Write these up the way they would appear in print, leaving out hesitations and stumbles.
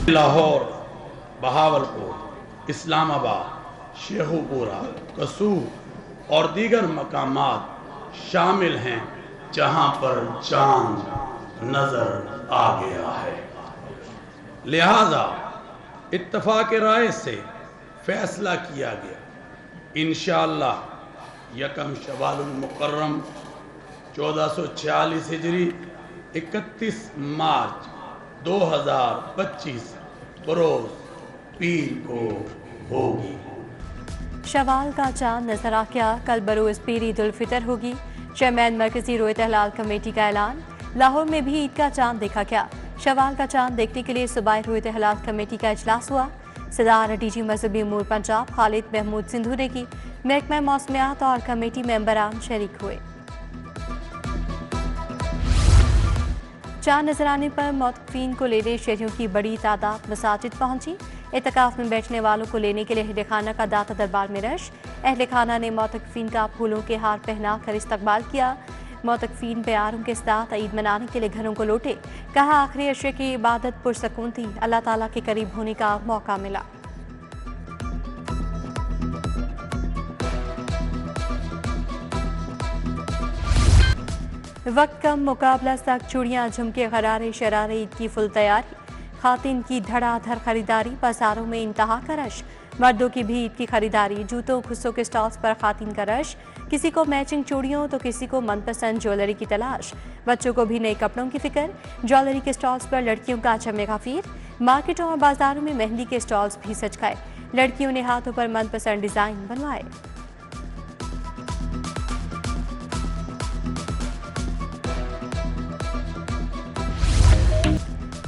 लाहौर, बहावलपुर, इस्लामाबाद, शेखुपुरा, कसूर और दीगर मकामात शामिल हैं जहां पर चांद नजर आ गया है। लिहाजा इत्तफाक राय से फैसला किया गया, इंशाअल्लाह यकम शवालुल मुकर्रम 1446 हिजरी 31 मार्च 2025 बरोज पीर को होगी। शवाल का चांद नजर आ गया, कल बरोज पीर ईद उल फितर होगी। चेयरमैन मरकजी रोयत हलाल कमेटी का ऐलान। लाहौर में भी ईद का चांद देखा गया। शवाल का चांद देखने के लिए सूबाई रोयत हलाल कमेटी का इजलास हुआ। सदार डीजी मजहबी अमूर पंजाब खालिद महमूद सिंधु ने की। महकमा मौसमियात और कमेटी मेंबरान शरीक हुए। चांद नजर आने पर मौतफीन को लेने शहरियों की बड़ी तादाद मसाजिद पहुंची। इत्तिकाफ में बैठने वालों को लेने के लिए अहले खाना का दाता दरबार में रश। अहले खाना ने मौतफीन का फूलों के हार पहना कर इस्तकबाल किया। मौतफीन प्यारों के साथ ईद मनाने के लिए घरों को लौटे। कहा आखिरी अशरे की इबादत पुरसकून थी, अल्लाह ताला के करीब होने का मौका मिला। वक्त कम, मुकाबला सख्त, चूड़ियां, झुमके, गरारे, शरारे, ईद की फुल तैयारी। खातिन की धड़ाधड़ खरीदारी, बाजारों में इंतहा का रश। मर्दों की भी ईद की खरीदारी, जूतों खुस्सों के स्टॉल्स पर खातिन का रश। किसी को मैचिंग चूड़ियों तो किसी को मनपसंद ज्वेलरी की तलाश। बच्चों को भी नए कपड़ों की फिक्र। ज्वेलरी के स्टॉल्स पर लड़कियों का चमेगा फिर। मार्केटों और बाजारों में मेहंदी के स्टॉल्स भी सज गए। लड़कियों ने हाथों पर मनपसंद डिजाइन बनवाए।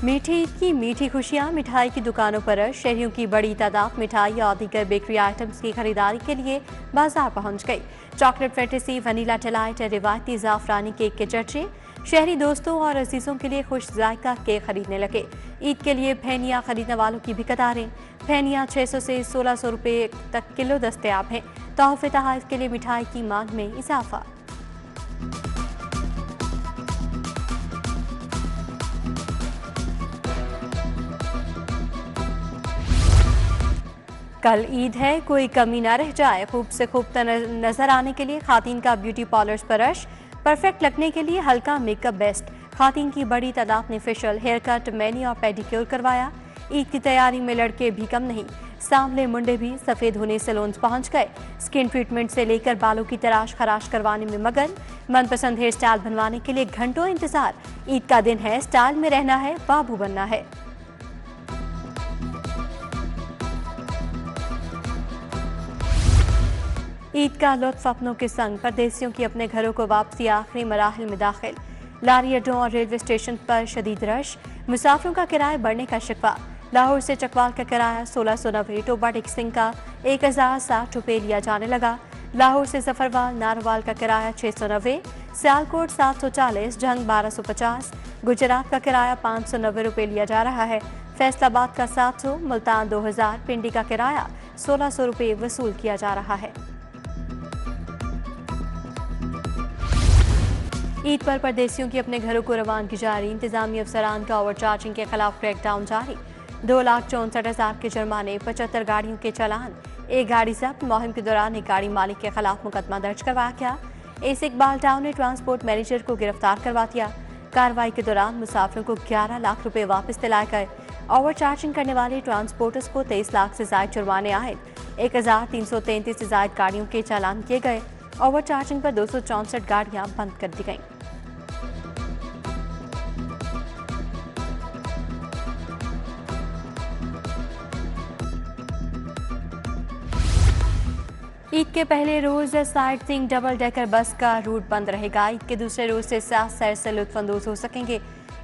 मीठी ईद की मीठी खुशियां, मिठाई की दुकानों पर शहरियों की बड़ी तादाद मिठाई और दीगर बेकरी आइटम्स की खरीदारी के लिए बाजार पहुंच गई। चॉकलेट फैंटेसी, वनीला डिलाइट, रिवायती जाफरानी केक के चर्चे। शहरी दोस्तों और अजीजों के लिए खुश जायका केक खरीदने लगे। ईद के लिए फैनिया खरीदने वालों की भी कतारें। फैनिया 600 से 1600 रुपये तक किलो दस्तयाब हैं। तोहफे तोहफ के लिए मिठाई की मांग में इजाफा। कल ईद है, कोई कमी ना रह जाए। खूब से खूब नजर आने के लिए खातिन का ब्यूटी पार्लर्स पर रश। परफेक्ट लगने के लिए हल्का मेकअप बेस्ट। खातिन की बड़ी तादाद ने फेशियल, हेयर कट, मैनी और पेडिक्योर करवाया। ईद की तैयारी में लड़के भी कम नहीं, सांवले मुंडे भी सफेद होने सैलून्स पहुंच गए। स्किन ट्रीटमेंट से लेकर बालों की तराश खराश करवाने में मगन। मनपसंद हेयर स्टाइल बनवाने के लिए घंटों इंतजार। ईद का दिन है, स्टाइल में रहना है, बाबू बनना है। ईद का लुत्फ अपनों के संग, परदेसियों की अपने घरों को वापसी आखिरी मराहिल में दाखिल। लारी अड्डों और रेलवे स्टेशन पर शदीद रश। मुसाफिरों का किराया बढ़ने का शिकवा। लाहौर से चकवाल का किराया 1690, टोबा टेक्सिंग का 1060 रुपये लिया जाने लगा। लाहौर से जफरवाल नारवाल का किराया 690, सियालकोट 740, जंग 1250, गुजरात का किराया 590 रुपये लिया जा रहा है। फैसलाबाद का 700, मुल्तान 2000, पिंडी का किराया 1600 रुपये वसूल किया जा रहा है। ईद पर परदेसियों की अपने घरों को रवानगी जारी। इंतजामी अफसरान का ओवरचार्जिंग के खिलाफ क्रैकडाउन जारी। 2,64,000 के जुर्माने, 75 गाड़ियों के चालान, एक गाड़ी जब्त। मुहिम के दौरान एक गाड़ी मालिक के खिलाफ मुकदमा दर्ज करवाया गया। एस इकबाल टाउन ने ट्रांसपोर्ट मैनेजर को गिरफ्तार करवा दिया। कार्रवाई के दौरान मुसाफिरों को 11 लाख रुपए वापस दिलाए गए। ओवरचार्जिंग करने वाले ट्रांसपोर्टर्स को 23 लाख से ज्यादा जुर्माने आए। 1333 से ज्यादा गाड़ियों के चालान किए गए। ओवरचार्जिंग पर 264 गाड़ियां बंद कर दी गईं। ईद के पहले रोज sightseeing double decker bus का रूट बंद रहेगा। ईद के दूसरे रोज से सैर से लुत्फानंदोज हो सकेंगे।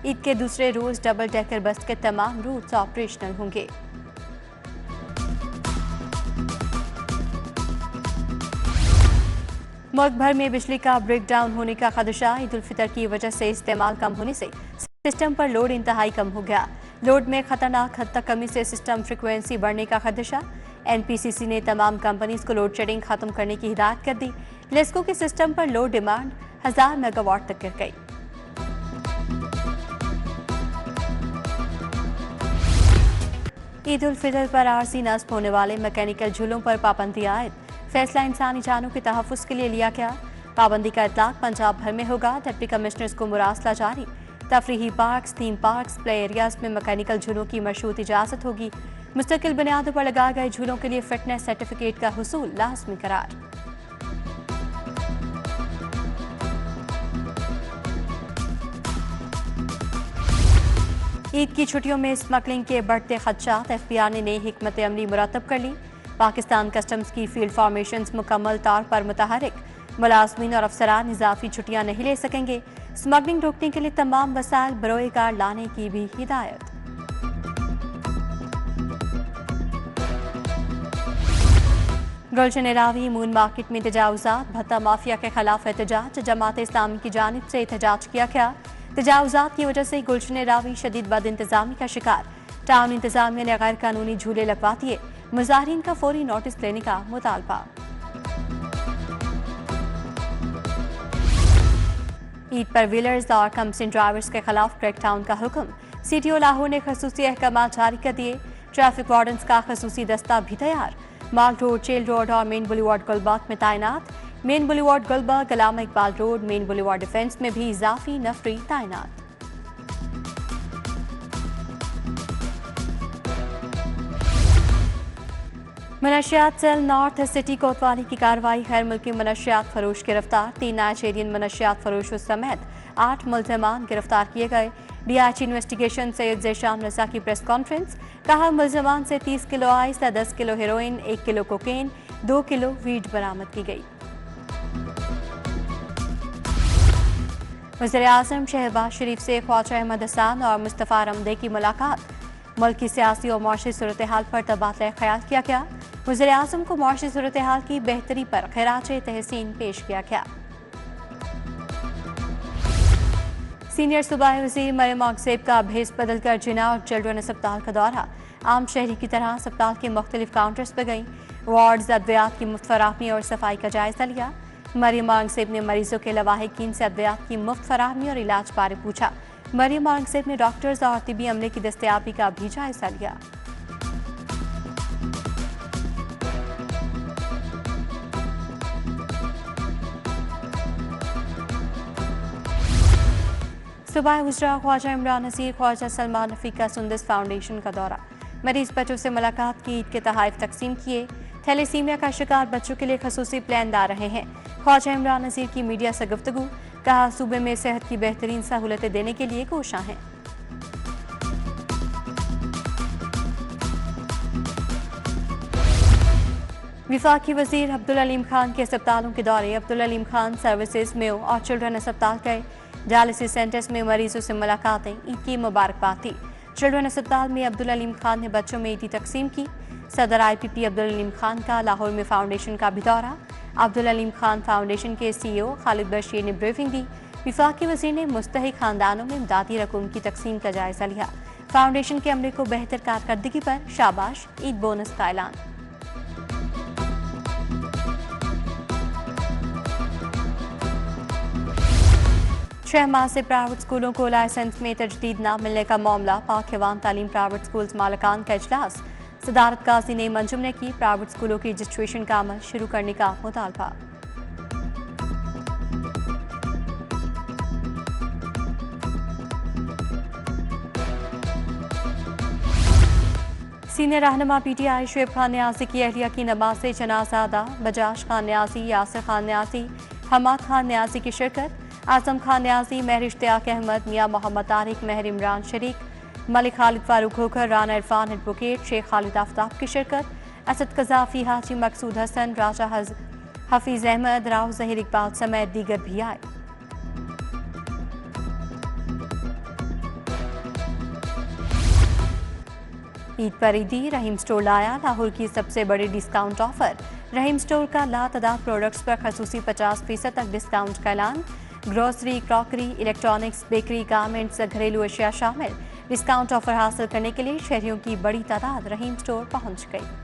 ईद के दूसरे रोज डबल डेकर बस के तमाम रूट्स ऑपरेशनल होंगे। मुल्क भर में बिजली का ब्रेकडाउन होने का खदशा। ईद उल फितर की वजह से इस्तेमाल कम होने से सिस्टम पर लोड इंतहाई कम हो गया। लोड में खतरनाक हद तक कमी से सिस्टम फ्रिक्वेंसी बढ़ने का खदशा। एनपीसीसी ने तमाम कंपनीज को लोड शेडिंग खत्म करने की हिदायत कर दी। लेस्को के सिस्टम पर लोड डिमांड 1000 मेगावाट तक गिर गई। ईद उल फितर पर आरजी नस्ब होने वाले मैकेनिकल झूलों पर पाबंदी आयद। फैसला इंसानी जानों के तहफ़्फ़ुज़ के लिए लिया गया। पाबंदी का इतलाक पंजाब भर में होगा। डिप्टी कमिश्नर्स को मुरासला जारी। तफरीही parks, theme parks, play areas में मैकेनिकल झूलों की मशरूत इजाज़त होगी। मुस्तकिल बुनियादों पर लगाए गए झूलों के लिए फिटनेस सर्टिफिकेट का हुसूल लाज़मी करार। ईद की छुट्टियों में स्मगलिंग के बढ़ते खदशात, FBI ने नई हिकमत अमली मुरतब कर ली। पाकिस्तान कस्टम्स की फील्ड फॉर्मेशंस मुकम्मल तौर पर मुतहरिक। मुलाजमीन और अफसरान इजाफी छुट्टियां नहीं ले सकेंगे। स्मगलिंग रोकने के लिए तमाम वसाइल बरोए कार लाने की भी हिदायत। गुलशन रावी मून मार्केट में तजावुजात, भत्ता माफिया के खिलाफ एहतजाज। जमात इस्लामी की जानिब से एहतजाज किया गया। तजावुजात की वजह से गुलशन रावी शदीद बद इंतजामी का शिकार। टाउन इंतजामिया ने गैर कानूनी झूले लगवा दिए। मुजाहिरीन का फौरी नोटिस लेने का मुतालबा। ईद पर व्हीलर्स और कमसिन ड्राइवर्स के खिलाफ क्रैकडाउन का हुक्म। CTO लाहौर ने खसूसी अहकाम जारी कर दिए। ट्रैफिक वार्डन्स का खसूसी दस्ता भी तैयार। माल रोड, चेल रोड और मेन बुलीवार्ड गुलबर्ग में तैनात। Main Boulevard Gulberg, Allama Iqbal Road, Main Boulevard Defence में भी इजाफी नफरी तैनात। मनशियात सेल नॉर्थ सिटी कोतवाली की कार्रवाई। गैर मुल्की मनशियात फरोश गिरफ्तार। 3 नाइजीरियन मनशियात फरोशों समेत 8 मुल्ज़िमान गिरफ्तार किए गए। DIG इन्वेस्टिगेशन सैयद ज़ेशान रज़ा की प्रेस कॉन्फ्रेंस। कहा, मुल्ज़िमान से 30 kilo ice, 10 kilo heroin, 1 kilo cocaine, 2 kilo weed बरामद की गई। वज़ीर-ए-आज़म शहबाज शरीफ से ख्वाजा अहमद हसन और मुस्तफ़ा रमदे की मुलाकात। मुल्क की सियासी और मुआशी सूरत हाल पर तबादला ख्याल किया गया। वज़ीर-ए-आज़म को मुआशी सूरत हाल की बेहतरी पर खिराज तहसीन पेश किया गया। सीनियर सूबाई वज़ीर मरियम औरंगज़ेब का भेस बदलकर जिना और चिल्ड्रन अस्पताल का दौरा। आम शहरी की तरह अस्पताल के मुख्तलिफ काउंटर्स पर गई। वार्ड्स, अद्वियात की मुफ्त फराहमी और सफाई का जायजा लिया। मरियम औरंगज़ेब ने मरीजों के लवाहिकीन से अद्वियात की मुफ्त फराहमी और इलाज बारे पूछा। मरियम औरंगज़ेब ने डॉक्टर्स और तिबी अमले की दस्तयाबी का भी जायजा लिया। सूबाई वज़रा ख्वाजा इमरान नज़ीर, ख्वाजा सलमान रफ़ीक सुंदस फाउंडेशन का दौरा। मरीज बच्चों से मुलाकात की, ईद के तोहफ़े तकसीम किए। थैलेसीमिया का शिकार बच्चों के लिए खसूसी प्लान ला रहे हैं। ख्वाजा इमरान नज़ीर की मीडिया से गुफ्तगू। कहा, सूबे में सेहत की बेहतरीन सहूलतें देने के लिए कोशिश हैं। वफाकी वज़ीर अब्दुल अलीम खान के अस्पतालों के दौरे। अब्दुल अलीम खान सर्विसेज, मेयो और चिल्ड्रन अस्पताल गए। डायलिसिस सेंटर्स में मरीजों से मुलाकातें, ईद की मुबारकबाद दी। चिल्ड्रन अस्पताल में अब्दुल अलीम खान ने बच्चों में ईदी तकसीम की। सदर IPP अब्दुल अलीम खान का लाहौर में फाउंडेशन का भी दौरा। अब्दुल अलीम खान फाउंडेशन के CEO खालिद बशीर ने ब्रीफिंग दी। वफाकी वज़ीर ने मुस्तहिक खानदानों में इमदादी रकूम की तकसीम का जायजा लिया। फाउंडेशन के अमले को बेहतर कारकर्दगी पर शाबाश, ईद बोनस का ऐलान। 6 माह से प्राइवेट स्कूलों को लाइसेंस में तजदीद न मिलने का मामला। पाक अवाम तालीम प्राइवेट स्कूल्स मालिकान का इजलास। सदारत काजी ने मंजुम ने की। प्राइवेट स्कूलों की रजिस्ट्रेशन का अमल शुरू करने का मुतालबा। सीनियर रहनुमा PTI शुएब खान न्याजी की अहलिया की नमाज से जनाजा अदा। बजाज खान न्याजी, यासिर खान न्याजी, हमाद खान न्याजी की शिरकत। आजम खान न्याजी, महर इश्तियाक अहमद, मियाँ मोहम्मद तारिक, महर इमरान शरीक, मलिक खालिद फारूक होकर, राना इरफान एडवोकेट, शेख खालिद आफ्ताब की शिरकत। असद कज़ाफी, हाजी मकसूद हसन, राजा हफीज अहमद, राव जहीर इकबाल समेत दीगर भी आए। ईद पर ईदी रहीम स्टोर लाया लाहौर की सबसे बड़ी डिस्काउंट ऑफर। रहीम स्टोर का लातदाद प्रोडक्ट्स पर खसूसी 50% तक डिस्काउंट का ऐलान। Grocery, crockery, electronics, bakery, garments, घरेलू अशिया शामिल। डिस्काउंट ऑफर हासिल करने के लिए शहरियों की बड़ी तादाद रहीम स्टोर पहुंच गई।